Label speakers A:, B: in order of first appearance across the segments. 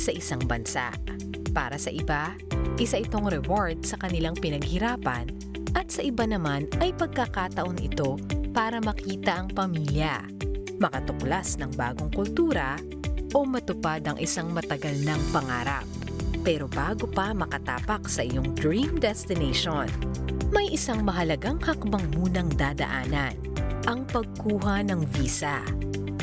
A: sa isang bansa. Para sa iba, isa itong reward sa kanilang pinaghirapan at sa iba naman ay pagkakataon ito para makita ang pamilya, makatuklas ng bagong kultura o matupad ang isang matagal ng pangarap. Pero bago pa makatapak sa iyong dream destination, may isang mahalagang hakbang munang dadaanan, ang pagkuha ng visa.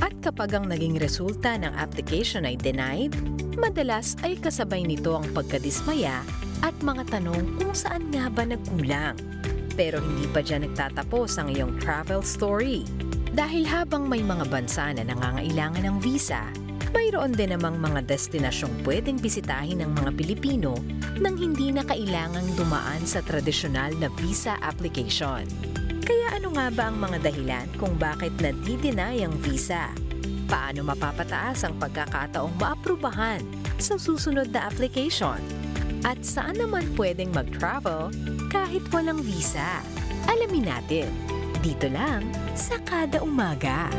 A: At kapag ang naging resulta ng application ay denied, madalas ay kasabay nito ang pagkadismaya at mga tanong kung saan nga ba nagkulang. Pero hindi pa dyan nagtatapos ang iyong travel story. Dahil habang may mga bansa na nangangailangan ng visa, mayroon din namang mga destinasyong pwedeng bisitahin ng mga Pilipino nang hindi na kailangang dumaan sa tradisyonal na visa application. Kaya ano nga ba ang mga dahilan kung bakit nadi-deny ang visa? Paano mapapataas ang pagkakataong maaprubahan sa susunod na application? At saan naman pwedeng mag-travel kahit walang visa? Alamin natin, dito lang sa Kada Umaga.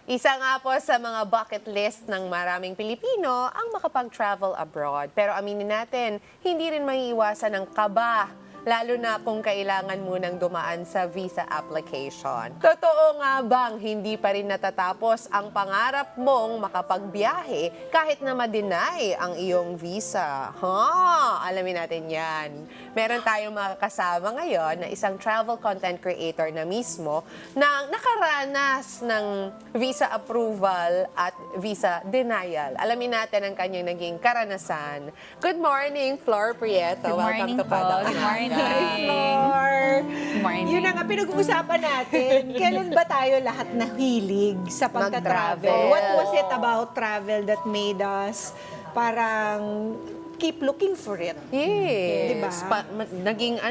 B: Isa nga po sa mga bucket list ng maraming Pilipino ang makapag-travel abroad. Pero aminin natin, hindi rin maiiwasan ang kaba, lalo na kung kailangan munang dumaan sa visa application. Totoo nga bang hindi pa rin natatapos ang pangarap mong makapagbiyahe kahit na ma-deny ang iyong visa? Alamin natin yan. Meron tayong makakasama ngayon na isang travel content creator na mismo na nakaranas ng visa approval at visa denial. Alamin natin ang kanyang naging karanasan. Good morning, Flor Prieto.
C: Good morning
B: Welcome to Kada
C: po. Good
B: Umaga.
C: morning.
D: Hi, Flor!
C: Good morning.
D: Yun na nga, pinag-uusapan natin. Kailan ba tayo lahat nahilig sa pagka-travel?
B: Mag-travel.
D: What was it about travel that made us parang keep looking for it?
B: Yes.
D: Diba?
B: Naging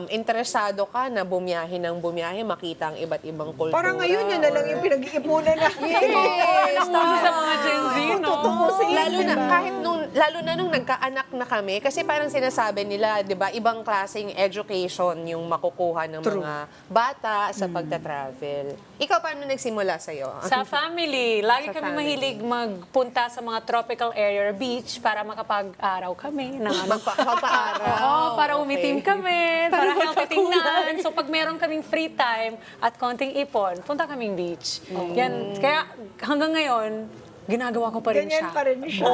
B: interesado ka na bumiyahe ng bumiyahe, makita ang iba't ibang kultura.
D: Parang ngayon yun na lang yung pinag-iipunan natin.
B: Yes!
C: Sa mga Gen Z, no?
D: Tutubusin,
B: Lalo na
D: diba?
B: kahit lalo na nung nagkaanak na kami kasi parang sinasabi nila, 'di ba, ibang klaseng education yung makukuha ng
D: True.
B: mga bata sa pagta-travel. Ikaw paano nagsimula sa iyo?
C: Sa family, lagi
B: Sa
C: kami
B: family.
C: mahilig magpunta sa mga tropical area or beach para makapag-araw kami. Ng ano.
B: Magpa-araw.
C: Oo, para umitim
B: Okay.
C: kami, para healthy tingnan. So pag meron kaming free time at konting ipon, punta kaming beach. Yan. Kaya hanggang ngayon, ginagawa ko pa rin
D: Ganyan
C: siya.
D: pa rin siya.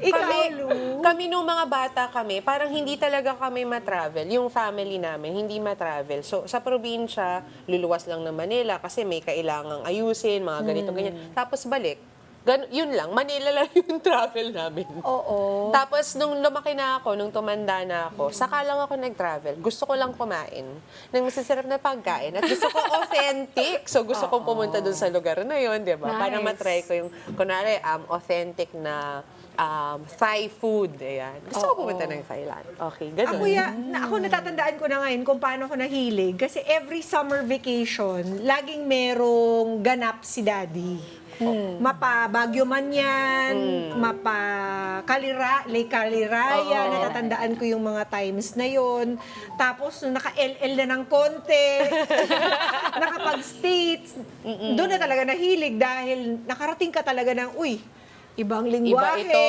D: Ikaw, Lu?
B: Kami nung mga bata kami, parang hindi talaga kami matravel. Yung family namin, hindi matravel. So, sa probinsya, luluwas lang ng Manila kasi may kailangang ayusin, mga ganito, ganyan. Tapos balik. Yun lang, Manila lang yung travel namin.
D: Oo.
B: Tapos, nung lumaki na ako, nung tumanda na ako, saka lang ako nag-travel. Gusto ko lang kumain ng masasarap na pagkain. At gusto ko authentic. So, gusto kong pumunta dun sa lugar na yun, di ba? Para
C: Nice.
B: matry ko yung, kunwari, authentic na Thai food. Ayan. Gusto ko pumunta ng Thailand. Okay, ganun.
D: Ako natatandaan ko na ngayon kung paano ako nahilig. Kasi every summer vacation, laging merong ganap si Daddy. Mapa Baguio man yan, mapa Lake Caliraya, natatandaan ko yung mga times na yon. Tapos, nung naka-LL na ng konti, nakapag-states, doon na talaga nahilig dahil nakarating ka talaga ng, ibang lingwahe,
B: Iba ito,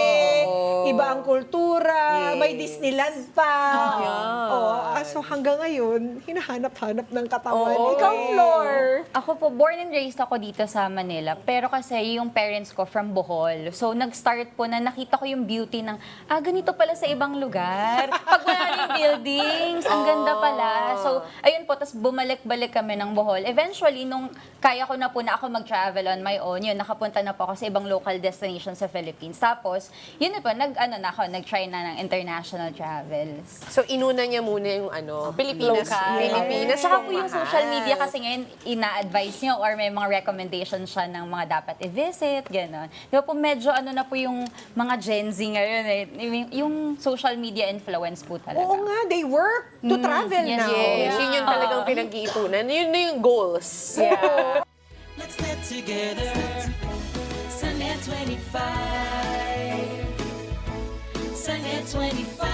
B: oo.
D: iba ang kultura, may
B: Yes.
D: Disneyland pa.
B: Yeah.
D: So hanggang ngayon, hinahanap-hanap ng katawan.
B: Oo.
D: Ikaw, Flor.
E: Ako po, born and raised ako dito sa Manila. Pero kasi yung parents ko from Bohol. So, nag-start po na nakita ko yung beauty ng, ganito pala sa ibang lugar. Pag wala na yung buildings, ang ganda pala. So, ayun po, tapos bumalik-balik kami ng Bohol. Eventually, nung kaya ko na po na ako mag-travel on my own, yun, nakapunta na po ako sa ibang local destinations sa Philippines. Tapos, yun na po, nag-try na ng international travels.
B: So, inuna niya muna yung Pilipinas.
E: Local.
B: Pilipinas.
E: Saka po yung
B: mahal.
E: social media kasi ngayon, ina-advise nyo or may mga recommendations siya ng mga dapat i-visit, gano'n. Di ba po medyo na po yung mga Gen Z ngayon eh. Yung social media influence po talaga.
D: Oo nga, they work to travel
E: yes,
D: now.
B: Yes, yun yung talagang pinag-iipunan. Yun na yung goals.
E: Yeah.
F: Let's get together. Sunday 25. Sunday 25.